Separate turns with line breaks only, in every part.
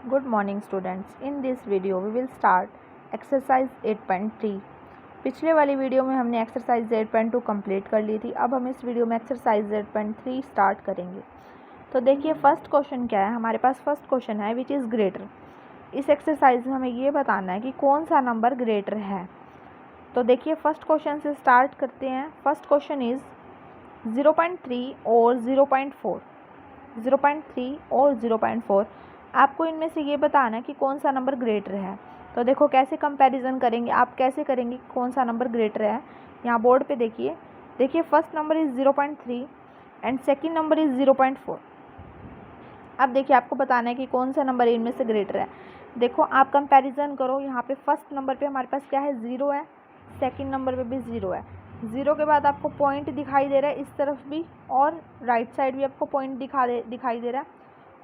Good morning students. In this video we will start exercise 8.3. पिछले वाली video में हमने एक्सरसाइज 8.2 कंप्लीट कर ली थी। अब हम इस वीडियो में एक्सरसाइज 8.3 स्टार्ट करेंगे। तो देखिए फर्स्ट क्वेश्चन क्या है, हमारे पास फर्स्ट क्वेश्चन है विच इज़ ग्रेटर। इस एक्सरसाइज में हमें ये बताना है कि कौन सा नंबर ग्रेटर है। तो देखिए फर्स्ट क्वेश्चन से स्टार्ट करते हैं। फर्स्ट क्वेश्चन इज़ 0.3 और 0.4। 0.3 और 0.4 आपको इनमें से ये बताना है कि कौन सा नंबर ग्रेटर है। तो देखो कैसे कंपैरिजन करेंगे, आप कैसे करेंगे कौन सा नंबर ग्रेटर है। यहाँ बोर्ड पे देखिए first number is 0.3 and second number is 0.4। अब देखिए आपको बताना है कि कौन सा नंबर इनमें से ग्रेटर है। देखो आप कंपैरिजन करो, यहाँ पे फर्स्ट नंबर पे हमारे पास क्या है, 0 है, सेकंड नंबर पे भी 0 है। 0 के बाद आपको पॉइंट दिखाई दे रहा है इस तरफ भी और राइट साइड भी आपको पॉइंट दिखाई दे रहा है।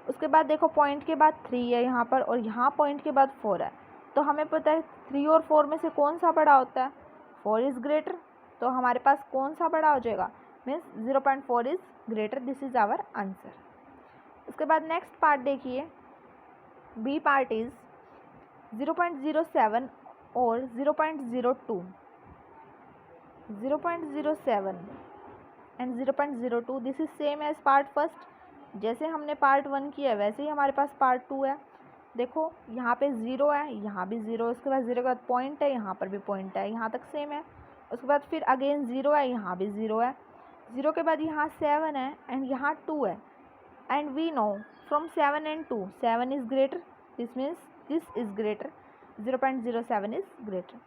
उसके बाद देखो पॉइंट के बाद 3 है यहाँ पर और यहाँ पॉइंट के बाद 4 है। तो हमें पता है 3 और 4 में से कौन सा बड़ा होता है, 4 इज़ ग्रेटर। तो हमारे पास कौन सा बड़ा हो जाएगा, means 0.4 is greater. This is our answer. उसके बाद नेक्स्ट पार्ट देखिए, बी पार्ट इज़ 0.07 और 0.02। 0.07 and 0.02 this is same as part first. जैसे हमने पार्ट 1 किया है वैसे ही हमारे पास पार्ट 2 है। देखो यहाँ पे 0 है, यहाँ भी 0 है, उसके बाद 0 के बाद पॉइंट है, यहाँ पर भी पॉइंट है, यहाँ तक सेम है। उसके बाद फिर अगेन 0 है, यहाँ भी 0 है। 0 के बाद यहाँ 7 है एंड यहाँ 2 है। And we know from 7 and 2 7 is greater, this means this is greater. 0.07 is greater.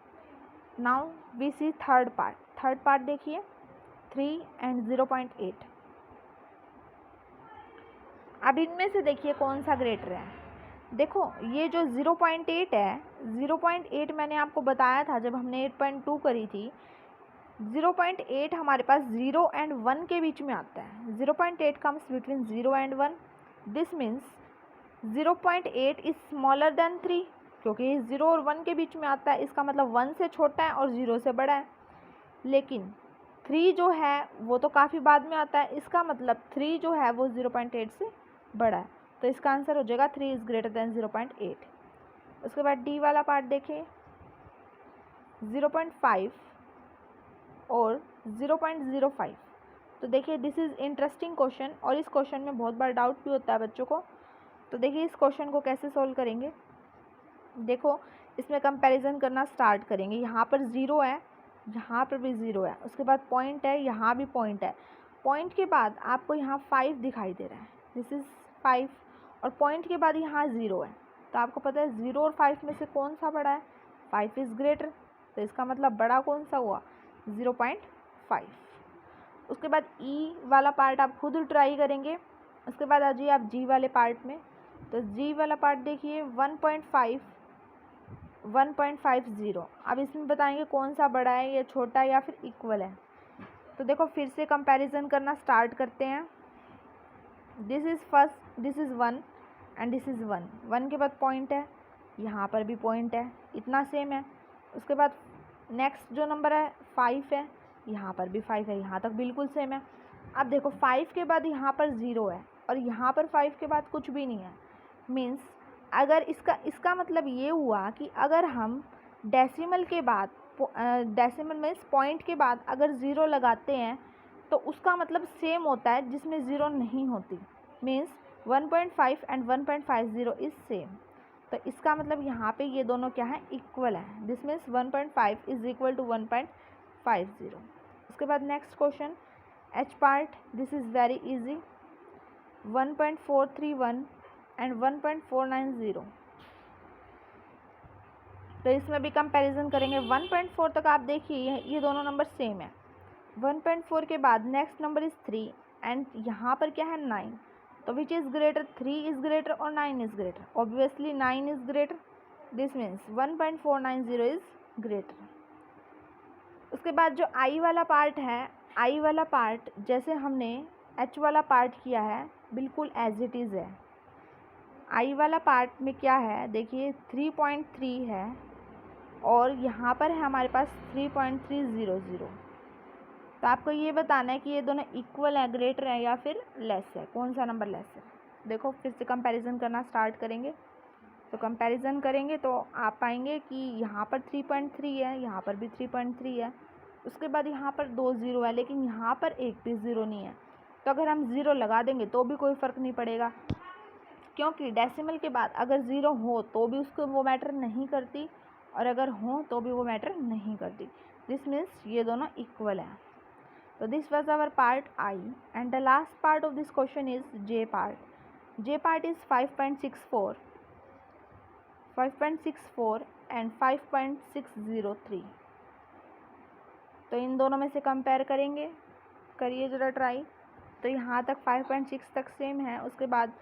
Now we see third part. Third part देखिए 3 एंड 0.8। अब इनमें से देखिए कौन सा ग्रेटर है। देखो ये जो 0.8 है, 0.8 मैंने आपको बताया था जब हमने 8.2 करी थी। 0.8 हमारे पास 0 एंड 1 के बीच में आता है। 0.8 comes between 0 and 1। This means 0.8 is smaller than 3, क्योंकि 0 और 1 के बीच में आता है। इसका मतलब 1 से छोटा है और 0 से बड़ा है। लेकिन 3 जो है वो तो काफ़ी बाद में आता है, इसका मतलब 3 जो है वो 0.8 से बड़ा है। तो इसका आंसर हो जाएगा 3 इज़ ग्रेटर देन 0.8। उसके बाद डी वाला पार्ट देखें, 0.5 और 0.05। तो देखिए दिस इज़ इंटरेस्टिंग क्वेश्चन और इस क्वेश्चन में बहुत बार डाउट भी होता है बच्चों को। तो देखिए इस क्वेश्चन को कैसे सॉल्व करेंगे। देखो इसमें कंपैरिजन करना स्टार्ट करेंगे। यहाँ पर 0 है, यहाँ पर भी 0 है, उसके बाद पॉइंट है, यहाँ भी पॉइंट है। पॉइंट के बाद आपको यहाँ 5 दिखाई दे रहा है, दिस इज़ 5। और पॉइंट के बाद यहाँ 0 है। तो आपको पता है 0 और 5 में से कौन सा बड़ा है, 5 इज़ ग्रेटर। तो इसका मतलब बड़ा कौन सा हुआ, 0.5। उसके बाद ई वाला पार्ट आप खुद ट्राई करेंगे। उसके बाद आ जाइए आप जी वाले पार्ट में। तो जी वाला पार्ट देखिए 1.50। अब इसमें बताएंगे कौन सा बड़ा है, या छोटा है या फिर इक्वल है। तो देखो फिर से कंपैरिजन करना स्टार्ट करते हैं। This is first, this is 1 and this is 1। 1 के बाद पॉइंट है, यहाँ पर भी पॉइंट है, इतना सेम है। उसके बाद नेक्स्ट जो नंबर है 5 है, यहाँ पर भी 5 है, यहाँ तक बिल्कुल सेम है। अब देखो 5 के बाद यहाँ पर 0 है और यहाँ पर 5 के बाद कुछ भी नहीं है। मीन्स अगर इसका मतलब ये हुआ कि अगर हम डेसिमल के बाद, डेसिमल मीन्स पॉइंट के बाद अगर 0 लगाते हैं तो उसका मतलब सेम होता है जिसमें 0 नहीं होती। Means 1.5 and 1.50 is same. तो इसका मतलब यहाँ पे ये दोनों क्या है, इक्वल है। This means 1.5 is equal to 1.50। उसके बाद next question H part, this is very easy, 1.431 and 1.490। तो इसमें भी कंपैरिजन करेंगे। 1.4 तक आप देखिए ये दोनों नंबर सेम है। 1.4 के बाद नेक्स्ट नंबर इज़ 3 एंड यहाँ पर क्या है 9। तो which is greater, 3 is greater और 9 is greater. Obviously 9 is greater. This means 1.490 is greater. उसके बाद जो आई वाला पार्ट है, आई वाला पार्ट जैसे हमने एच वाला पार्ट किया है बिल्कुल एज इट इज़ है। आई वाला पार्ट में क्या है देखिए 3.3 है और यहाँ पर है हमारे पास 3.300। तो आपको ये बताना है कि ये दोनों इक्वल है, ग्रेटर है या फिर लेस है, कौन सा नंबर लेस है। देखो फिर से कंपैरिजन करना स्टार्ट करेंगे। तो कंपैरिजन करेंगे तो आप पाएंगे कि यहाँ पर 3.3 है, यहाँ पर भी 3.3 है, उसके बाद यहाँ पर 2 ज़ीरो है, लेकिन यहाँ पर एक भी ज़ीरो नहीं है। तो अगर हम ज़ीरो लगा देंगे तो भी कोई फ़र्क नहीं पड़ेगा, क्योंकि डेसिमल के बाद अगर ज़ीरो हो तो भी उसको वो मैटर नहीं करती, और अगर हो तो भी वो मैटर नहीं करती। दिस मीन्स ये दोनों इक्वल हैं। तो this was our part I, and the last part of this question is J part. J part is 5.64 and 5.603. तो इन दोनों में से कंपेयर करेंगे, करिए ज़रा ट्राई। तो यहाँ तक 5.6 तक सेम है, उसके बाद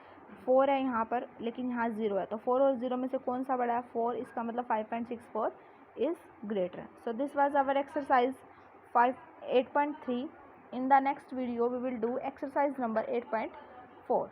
4 है यहाँ पर, लेकिन यहाँ 0 है। तो 4 और 0 में से कौन सा बड़ा है? 4, इसका मतलब 5.64 is greater. So this was our exercise 8.3. In the next video we will do exercise number 8.4.